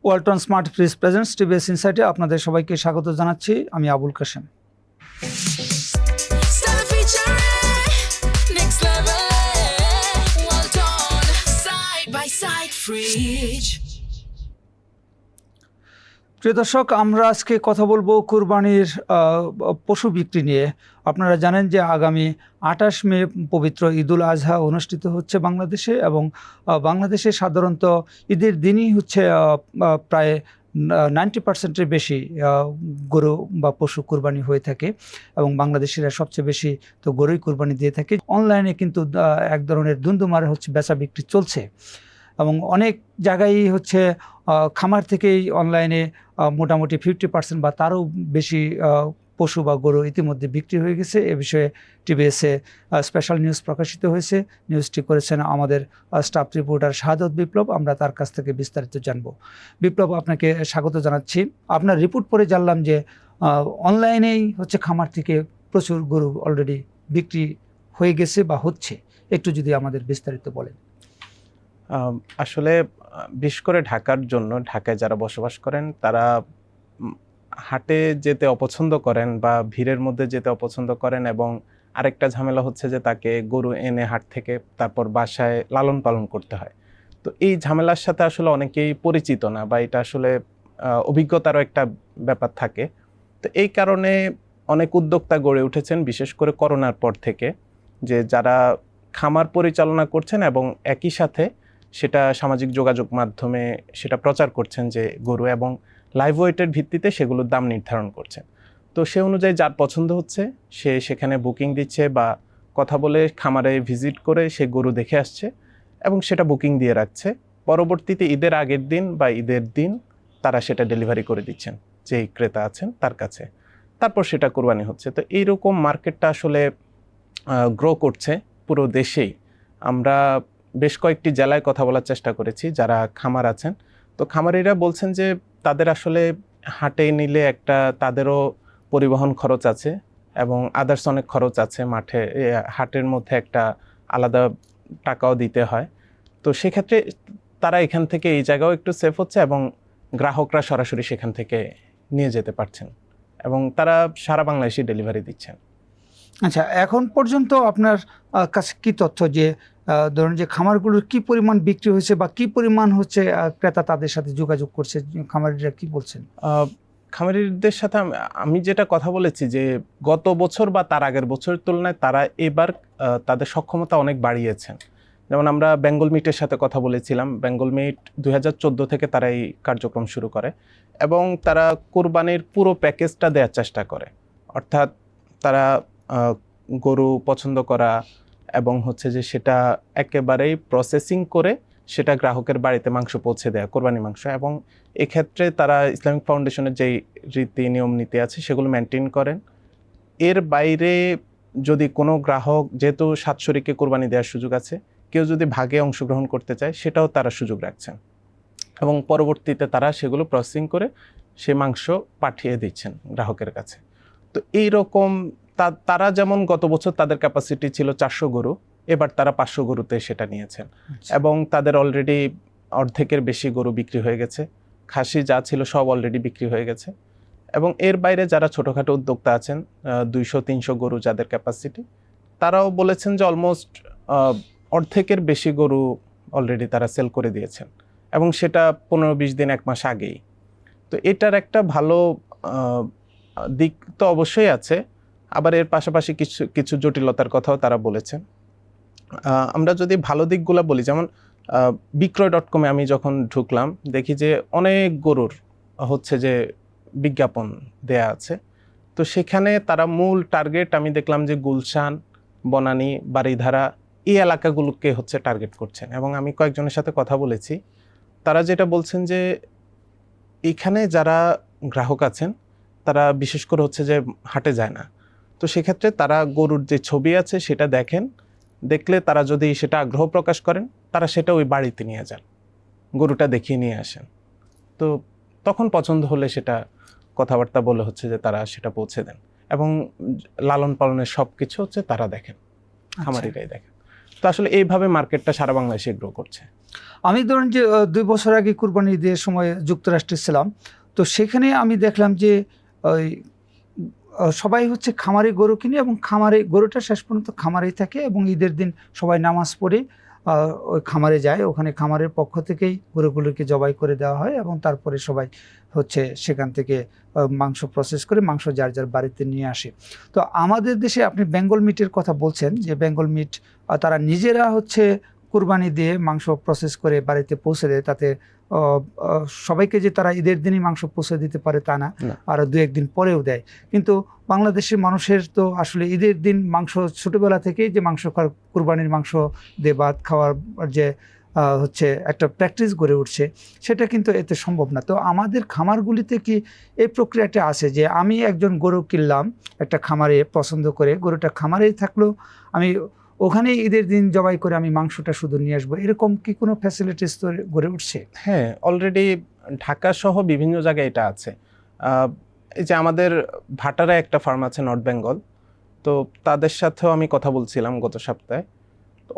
Walton smart fridge presents TVS ইনসাইটে আপনাদের সবাইকে স্বাগত জানাচ্ছি। আমি আবুল কাশেম। প্রিয় দর্শক, আমরা আজকে কথা বলবো কুরবানির পশু বিক্রি নিয়ে। আপনারা জানেন যে আগামী 28 মে পবিত্র ঈদুল আজহা অনুষ্ঠিত হচ্ছে বাংলাদেশে, এবং বাংলাদেশে সাধারণত ঈদের দিনই হচ্ছে প্রায় 90%-এর বেশি গরু বা পশু কুরবানি হয়ে থাকে, এবং বাংলাদেশিরা সবচেয়ে বেশি তো গরুই কুরবানি দিয়ে থাকে। অনলাইনে কিন্তু এক ধরনের দুন্দুমার হচ্ছে বেচা বিক্রি চলছে, এবং অনেক জায়গায় হচ্ছে খামার থেকেই অনলাইনে মোটামুটি 50% বা তারও বেশি পশু বা গরু ইতিমধ্যে বিক্রি হয়ে গেছে। এ বিষয়ে টিভিএসে স্পেশাল নিউজ প্রকাশিত হয়েছে। নিউজটি করেছেন আমাদের স্টাফ রিপোর্টার শাহাদত বিপ্লব। আমরা তার কাছ থেকে বিস্তারিত জানব। বিপ্লব, আপনাকে স্বাগত জানাচ্ছি। আপনার রিপোর্ট পড়ে জানলাম যে অনলাইনেই হচ্ছে খামার থেকে প্রচুর গরু অলরেডি বিক্রি হয়ে গেছে বা হচ্ছে। একটু যদি আমাদের বিস্তারিত বলেন। আসলে বিশেষ করে ঢাকার জন্য, ঢাকায় যারা বসবাস করেন তারা হাটে যেতে অপছন্দ করেন বা ভিড়ের মধ্যে যেতে অপছন্দ করেন, এবং আরেকটা ঝামেলা হচ্ছে যে তাকে গরু এনে হাট থেকে তারপর বাসায় লালন পালন করতে হয়। তো এই ঝামেলার সাথে আসলে অনেকেই পরিচিত না, বা এটা আসলে অভিজ্ঞতারও একটা ব্যাপার থাকে। তো এই কারণে অনেক উদ্যোক্তা গড়ে উঠেছেন, বিশেষ করে করোনার পর থেকে, যে যারা খামার পরিচালনা করছেন এবং একই সাথে সেটা সামাজিক যোগাযোগ মাধ্যমে সেটা প্রচার করছেন যে গরু, এবং লাইভ ওয়েটের ভিত্তিতে সেগুলোর দাম নির্ধারণ করছেন। তো সে অনুযায়ী যার পছন্দ হচ্ছে সে সেখানে বুকিং দিচ্ছে, বা কথা বলে খামারে ভিজিট করে সে গরু দেখে আসছে এবং সেটা বুকিং দিয়ে রাখছে। পরবর্তীতে ঈদের আগের দিন বা ঈদের দিন তারা সেটা ডেলিভারি করে দিচ্ছেন যেই ক্রেতা আছেন তার কাছে, তারপর সেটা কোরবানি হচ্ছে। তো এইরকম মার্কেটটা আসলে গ্রো করছে পুরো দেশেই। আমরা বেশ কয়েকটি জেলায় কথা বলার চেষ্টা করেছি যারা খামার আছেন। তো খামারিরা বলছেন যে তাদের আসলে হাটে নিলে একটা তাদেরও পরিবহন খরচ আছে এবং আদার্স অনেক খরচ আছে, মাঠে হাটের মধ্যে একটা আলাদা টাকাও দিতে হয়। তো সেক্ষেত্রে তারা এখান থেকে এই জায়গাও একটু সেফ হচ্ছে, এবং গ্রাহকরা সরাসরি সেখান থেকে নিয়ে যেতে পারছেন, এবং তারা সারা বাংলাদেশে ডেলিভারি দিচ্ছেন। আচ্ছা, এখন পর্যন্ত আপনার কাছে কি তথ্য যে ধরুন যে খামারগুলোর কি পরিমাণ বিক্রি হয়েছে বা কি পরিমাণ হচ্ছে ক্রেতা তাদের সাথে যোগাযোগ করছে, খামারিরা কি বলছেন? খামারিদের সাথে আমি যেটা কথা বলেছি যে গত বছর বা তার আগের বছরের তুলনায় তারা এবার তাদের সক্ষমতা অনেক বাড়িয়েছেন। যেমন আমরা বেঙ্গল মিটের সাথে কথা বলেছিলাম। বেঙ্গল মিট 2014 থেকে তারা এই কার্যক্রম শুরু করে, এবং তারা কোরবানির পুরো প্যাকেজটা দেওয়ার চেষ্টা করে। অর্থাৎ তারা গরু পছন্দ করা এবং হচ্ছে যে সেটা একেবারেই প্রসেসিং করে সেটা গ্রাহকের বাড়িতে মাংস পৌঁছে দেয়া, কোরবানি মাংস। এবং এক্ষেত্রে তারা ইসলামিক ফাউন্ডেশনের যেই রীতি নিয়ম নীতি আছে সেগুলো মেনটেন করেন। এর বাইরে যদি কোনো গ্রাহক, যেহেতু 7 শরীকে কোরবানি দেওয়ার সুযোগ আছে, কেউ যদি ভাগে অংশগ্রহণ করতে চায় সেটাও তারা সুযোগ রাখছেন, এবং পরবর্তীতে তারা সেগুলো প্রসেসিং করে সে মাংস পাঠিয়ে দিচ্ছেন গ্রাহকের কাছে। তো এইরকম তারা যেমন গত বছর তাদের ক্যাপাসিটি ছিল 400 গরু, এবার তারা 500 গরুতে সেটা নিয়েছেন, এবং তাদের অলরেডি অর্ধেকের বেশি গরু বিক্রি হয়ে গেছে। খাসি যা ছিল সব অলরেডি বিক্রি হয়ে গেছে, এবং এর বাইরে যারা ছোটোখাটো উদ্যোক্তা আছেন 200-300 গরু যাদের ক্যাপাসিটি, তারাও বলেছেন যে অলমোস্ট অর্ধেকের বেশি গরু অলরেডি তারা সেল করে দিয়েছেন, এবং সেটা 15-20 দিন 1 মাস আগেই। তো এটার একটা ভালো দিক তো অবশ্যই আছে, আবার এর পাশাপাশি কিছু জটিলতার কথাও তারা বলেছেন। আমরা যদি ভালো দিকগুলো বলি, যেমন বিক্রয়.com-এ আমি যখন ঢুকলাম দেখি যে অনেক গরুর হচ্ছে যে বিজ্ঞাপন দেয়া আছে। তো সেখানে তারা মূল টার্গেট আমি দেখলাম যে গুলশান, বনানী, বারিধারা এই এলাকাগুলোকে হচ্ছে টার্গেট করছেন। এবং আমি কয়েকজনের সাথে কথা বলেছি, তারা যেটা বলছেন যে এখানে যারা গ্রাহক আছেন তারা বিশেষ করে হচ্ছে যে হাটে যায় না। তো সেক্ষেত্রে তারা গরুর যে ছবি আছে সেটা দেখেন, দেখলে তারা যদি সেটা আগ্রহ প্রকাশ করেন তারা সেটা ওই বাড়িতে নিয়ে যান, গরুটা দেখিয়ে নিয়ে আসেন। তো তখন পছন্দ হলে সেটা কথাবার্তা বলে হচ্ছে যে তারা সেটা পৌঁছে দেন, এবং লালন পালনের সব কিছু হচ্ছে তারা দেখেন, খামারিরাই দেখেন। তো আসলে এইভাবে মার্কেটটা সারা বাংলাদেশে গ্রো করছে। আমি ধরুন যে 2 বছর আগে কুরবানি ঈদের সময় যুক্তরাষ্ট্রে ছিলাম, তো সেখানে আমি দেখলাম যে ওই সবাই হচ্ছে খামারে গরু কিনে এবং খামারে গরুটা শেষ পর্যন্ত খামারেই থাকে এবং ঈদের দিন সবাই নামাজ পড়ে ওই খামারে যায়, ওখানে খামারের পক্ষ থেকেই গরুগুলোকে জবাই করে দেওয়া হয় এবং তারপরে সবাই হচ্ছে সেখান থেকে মাংস প্রসেস করে মাংস যার যার বাড়িতে নিয়ে আসে। তো আমাদের দেশে আপনি বেঙ্গল মিটের কথা বলছেন যে বেঙ্গল মিট তারা নিজেরা হচ্ছে কুরবানি দিয়ে মাংস প্রসেস করে বাড়িতে পৌঁছে দেয়, তাতে সবাইকে যে তারা ঈদের দিনই মাংস পৌঁছে দিতে পারে তা না, আর 2-1 দিন পরেও দেয়। কিন্তু বাংলাদেশের মানুষের তো আসলে ঈদের দিন মাংস ছোটবেলা থেকেই যে মাংস খাওয়ার, কুরবানির মাংস দিয়ে ভাত খাওয়ার যে হচ্ছে একটা প্র্যাকটিস গড়ে উঠছে, সেটা কিন্তু এতে সম্ভব না। তো আমাদের খামারগুলিতে কি এই প্রক্রিয়াটা আছে যে আমি একজন গরু কিনলাম একটা খামারে পছন্দ করে, গরুটা খামারেই থাকলো, আমি ওখানে ঈদের দিন জবাই করে আমি মাংসটা শুধু নিয়ে আসবো, এরকম কি কোনো ফ্যাসিলিটিস তো গড়ে উঠছে? হ্যাঁ, অলরেডি ঢাকা সহ বিভিন্ন জায়গায় এটা আছে। এই যে আমাদের ভাটারা একটা ফার্ম আছে নর্থ বেঙ্গল, তো তাদের সাথেও আমি কথা বলছিলাম গত সপ্তাহে। তো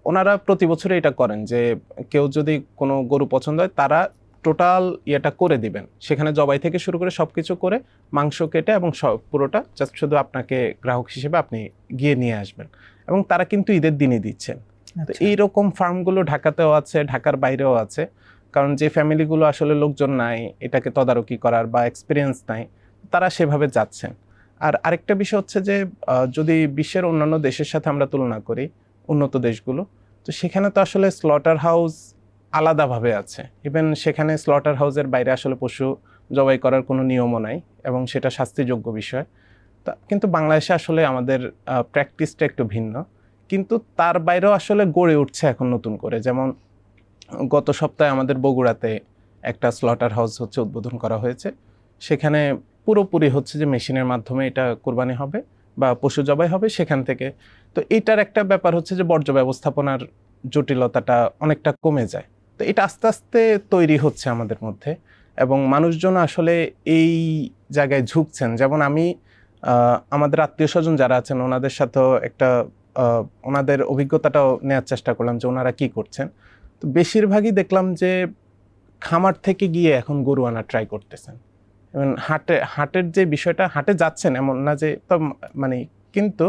ওনারা প্রতি বছরই এটা করেন যে কেউ যদি কোনো গরু পছন্দ হয় তারা টোটাল ইয়েটা করে দিবেন, সেখানে জবাই থেকে শুরু করে সবকিছু করে মাংস কেটে এবং পুরোটা জাস্ট শুধু আপনাকে গ্রাহক হিসেবে আপনি গিয়ে নিয়ে আসবেন, এবং তারা কিন্তু ঈদের দিনই দিচ্ছেন। তো এইরকম ফার্মগুলো ঢাকাতেও আছে, ঢাকার বাইরেও আছে, কারণ যে ফ্যামিলিগুলো আসলে লোকজন নাই এটাকে তদারকি করার বা এক্সপিরিয়েন্স নাই, তারা সেভাবে যাচ্ছেন। আর আরেকটা বিষয় হচ্ছে যে যদি বিশ্বের অন্যান্য দেশের সাথে আমরা তুলনা করি, উন্নত দেশগুলো, তো সেখানে তো আসলে স্লটার হাউস আলাদাভাবে আছে। ইভেন সেখানে স্লটার হাউসের বাইরে আসলে পশু জবাই করার কোনো নিয়মও নাই এবং সেটা শাস্তিযোগ্য বিষয়। কিন্তু বাংলাদেশে আসলে আমাদের প্র্যাকটিসটা একটু ভিন্ন, কিন্তু তার বাইরেও আসলে গড়ে উঠছে এখন নতুন করে। যেমন গত সপ্তাহে আমাদের বগুড়াতে একটা স্লটার হাউস হচ্ছে উদ্বোধন করা হয়েছে, সেখানে পুরোপুরি হচ্ছে যে মেশিনের মাধ্যমে এটা কোরবানি হবে বা পশু জবাই হবে সেখান থেকে। তো এটার একটা ব্যাপার হচ্ছে যে বর্জ্য ব্যবস্থাপনার জটিলতাটা অনেকটা কমে যায়। তো এটা আস্তে আস্তে তৈরি হচ্ছে আমাদের মধ্যে এবং মানুষজন আসলে এই জায়গায় ঝুঁকছেন। যেমন আমি আমাদের আত্মীয় স্বজন যারা আছেন ওনাদের সাথেও একটা ওনাদের অভিজ্ঞতাটাও নেওয়ার চেষ্টা করলাম যে ওনারা কি করছেন। তো বেশিরভাগই দেখলাম যে খামার থেকে গিয়ে এখন গরু আনা ট্রাই করতেছেন এবং হাটের যে বিষয়টা, হাটে যাচ্ছেন এমন না যে, তো মানে কিন্তু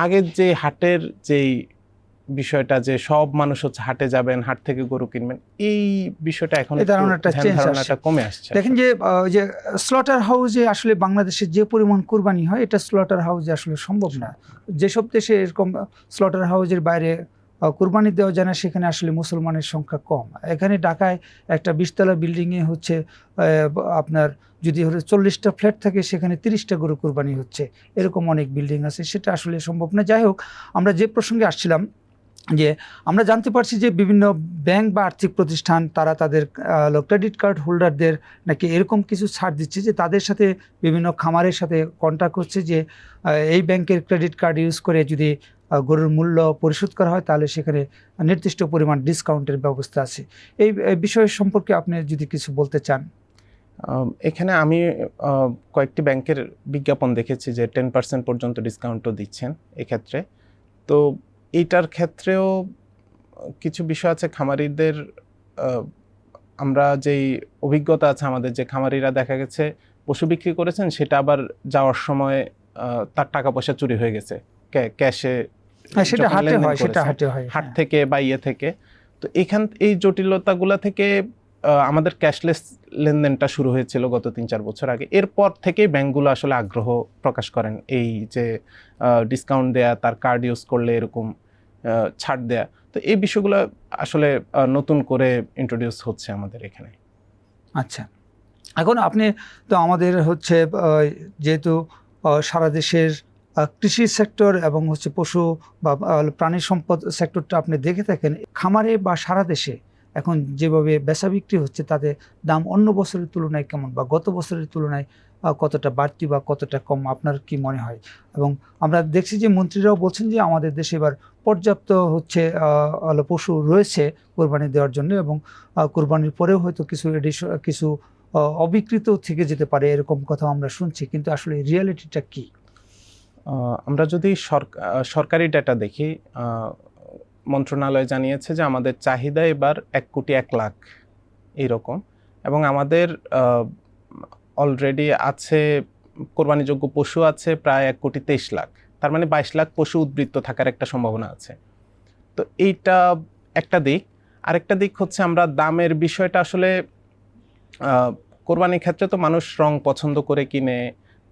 আগের যে হাটের যেই বিষয়টা যে সব মানুষ হচ্ছে হাটে যাবেন, হাট থেকে গরু কিনবেন, এই বিষয়টা এখন ধারণাটা কমে আসছে। দেখেন যে স্লটার হাউসে আসলে বাংলাদেশে যে পরিমাণ কুরবানি হয় এটা স্লটার হাউসে আসলে সম্ভব না। যেসব দেশে এরকম স্লটার হাউসের বাইরে কুরবানি দেওয়া যায় না সেখানে আসলে মুসলমানের সংখ্যা কম। এখানে ঢাকায় একটা 20তলা বিল্ডিংয়ে হচ্ছে আপনার যদি 40টা ফ্ল্যাট থাকে সেখানে 30টা গরু কুরবানি হচ্ছে, এরকম অনেক বিল্ডিং আছে, সেটা আসলে সম্ভব না। যাই হোক, আমরা যে প্রসঙ্গে আসছিলাম যে আমরা জানতে পারছি যে বিভিন্ন ব্যাংক বা আর্থিক প্রতিষ্ঠান তারা তাদের ক্রেডিট কার্ড হোল্ডারদের নাকি এরকম কিছু ছাড় দিচ্ছে যে তাদের সাথে বিভিন্ন খামারের সাথে কন্ট্যাক্ট হচ্ছে যে এই ব্যাংকের ক্রেডিট কার্ড ইউজ করে যদি গরুর মূল্য পরিশোধ করা হয় তাহলে সেখানে নির্দিষ্ট পরিমাণ ডিসকাউন্টের ব্যবস্থা আছে। এই বিষয় সম্পর্কে আপনি যদি কিছু বলতে চান। এখানে আমি কয়েকটি ব্যাংকের বিজ্ঞাপন দেখেছি যে 10% পর্যন্ত ডিসকাউন্টও দিচ্ছেন এক্ষেত্রে। তো এইটার ক্ষেত্রেও কিছু বিষয় আছে খামারিদের, আমরা যেই অভিজ্ঞতা আছে আমাদের, যে খামারিরা দেখা গেছে পশু বিক্রি করেছেন সেটা আবার যাওয়ার সময় তার টাকা পয়সা চুরি হয়ে গেছে ক্যাশে, সেটা হাটে হয় হাট থেকে বা ইয়ে থেকে। তো এই জটিলতাগুলা থেকে আমাদের ক্যাশলেস লেনদেনটা শুরু হয়েছিল গত 3-4 বছর আগে। এরপর থেকেই ব্যাংকগুলো আসলে আগ্রহ প্রকাশ করেন এই যে ডিসকাউন্ট দেয়া, তার কার্ড ইউজ করলে এরকম ছাড় দেয়া। তো এই বিষয়গুলো আসলে নতুন করে ইন্ট্রোডিউস হচ্ছে আমাদের এখানে। আচ্ছা, এখন আপনি তো আমাদের হচ্ছে যেহেতু সারা দেশের কৃষি সেক্টর এবং হচ্ছে পশু বা প্রাণী সম্পদ সেক্টরটা আপনি দেখে থাকেন, খামারে বা সারা দেশে এখন যেভাবে বেচা বিক্রি হচ্ছে তাতে দাম অন্য বছরের তুলনায় কেমন বা গত বছরের তুলনায় কতটা বাড়তি বা কতটা কম আপনার কি মনে হয়? এবং আমরা দেখছি যে মন্ত্রীরাও বলছেন যে আমাদের দেশে এবার পর্যাপ্ত হচ্ছে পশু রয়েছে কোরবানি দেওয়ার জন্য এবং কোরবানির পরেও হয়তো কিছু অবিকৃত থেকে যেতে পারে, এরকম কথা আমরা শুনছি, কিন্তু আসলে রিয়ালিটিটা কি? আমরা যদি সরকারি ডেটা দেখি, মন্ত্রণালয় জানিয়েছে যে আমাদের চাহিদা এবার 1,01,00,000 এইরকম, এবং আমাদের অলরেডি আছে কোরবানিযোগ্য পশু আছে প্রায় 1,23,00,000, তার মানে 22 লাখ পশু উদ্বৃত্ত থাকার একটা সম্ভাবনা আছে। তো এইটা একটা দিক। আরেকটা দিক হচ্ছে আমরা দামের বিষয়টা আসলে কোরবানির ক্ষেত্রে তো মানুষ রং পছন্দ করে কিনে,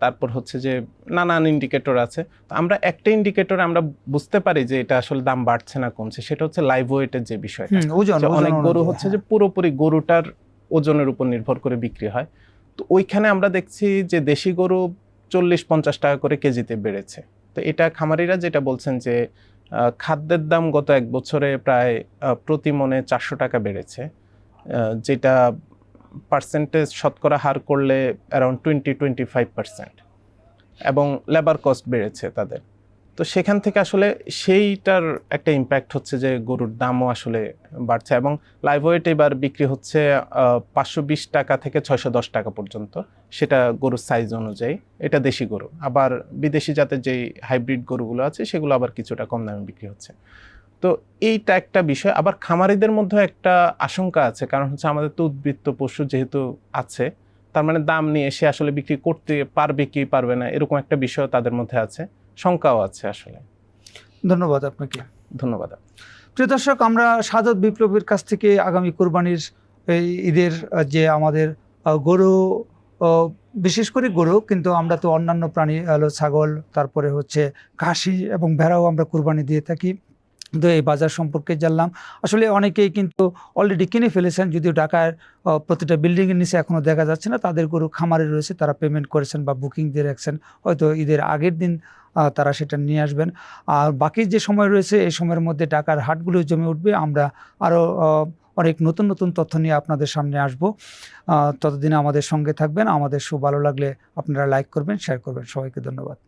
তারপর হচ্ছে যে নানান ইন্ডিকেটর আছে। তো আমরা একটা ইন্ডিকেটরে আমরা বুঝতে পারি যে এটা আসলে দাম বাড়ছে না কমছে, সেটা হচ্ছে লাইভ ওয়েটের যে বিষয়টা। ওজন যে অনেক গরু অনুযায়ী, হচ্ছে যে পুরোপুরি গরুটার ওজনের উপর নির্ভর করে বিক্রি হয়। তো ওইখানে আমরা দেখছি যে দেশি গরু 40-50 টাকা করে কেজিতে বেড়েছে। তো এটা খামারিরা যেটা বলছেন যে খাদ্যের দাম গত 1 বছরে প্রায় প্রতি মনে 400 টাকা বেড়েছে, যেটা পার্সেন্টেজ শতকরা হার করলে অ্যারাউন্ড 20-25%, এবং লেবার কস্ট বেড়েছে তাদের। তো সেখান থেকে আসলে সেইটার একটা ইম্প্যাক্ট হচ্ছে যে গরুর দামও আসলে বাড়ছে, এবং লাইভ ওয়েট এবার বিক্রি হচ্ছে 520 টাকা থেকে 610 টাকা পর্যন্ত, সেটা গরুর সাইজ অনুযায়ী। এটা দেশি গরু। আবার বিদেশি জাতের যেই হাইব্রিড গরুগুলো আছে সেগুলো আবার কিছুটা কম দামে বিক্রি হচ্ছে। তো এইটা একটা বিষয়। আবার খামারিদের মধ্যে একটা আশঙ্কা আছে, কারণ হচ্ছে আমাদের তো উদ্বৃত্ত পশু যেহেতু আছে, তার মানে দাম নিয়ে সে আসলে বিক্রি করতে পারবে কি পারবে না, এরকম একটা বিষয় তাদের মধ্যে আছে, শঙ্কাও আছে আসলে। ধন্যবাদ আপনাকে। ধন্যবাদ। প্রিয় দর্শক, আমরা সাদত বিপ্লবের কাছ থেকে আগামী কোরবানির এই ঈদের যে আমাদের গরু, বিশেষ করে গরু, কিন্তু আমরা তো অন্যান্য প্রাণী হলো ছাগল, তারপরে হচ্ছে খাসি এবং ভেড়াও আমরা কোরবানি দিয়ে থাকি। তো এই বাজার সম্পর্কে জানলাম। আসলে অনেকেই কিন্তু অলরেডি কিনে ফেলেছেন, যদিও ঢাকার প্রতিটা বিল্ডিংয়ের নিচে এখনও দেখা যাচ্ছে না। তাদের গরু খামারে রয়েছে, তারা পেমেন্ট করেছেন বা বুকিং দিয়ে রাখছেন, হয়তো ঈদের আগের দিন তারা সেটা নিয়ে আসবেন। আর বাকি যে সময় রয়েছে এই সময়ের মধ্যে ঢাকার হাটগুলো জমে উঠবে। আমরা আরও অনেক নতুন নতুন তথ্য নিয়ে আপনাদের সামনে আসব। ততদিনে আমাদের সঙ্গে থাকবেন। আমাদের শো ভালো লাগলে আপনারা লাইক করবেন, শেয়ার করবেন। সবাইকে ধন্যবাদ।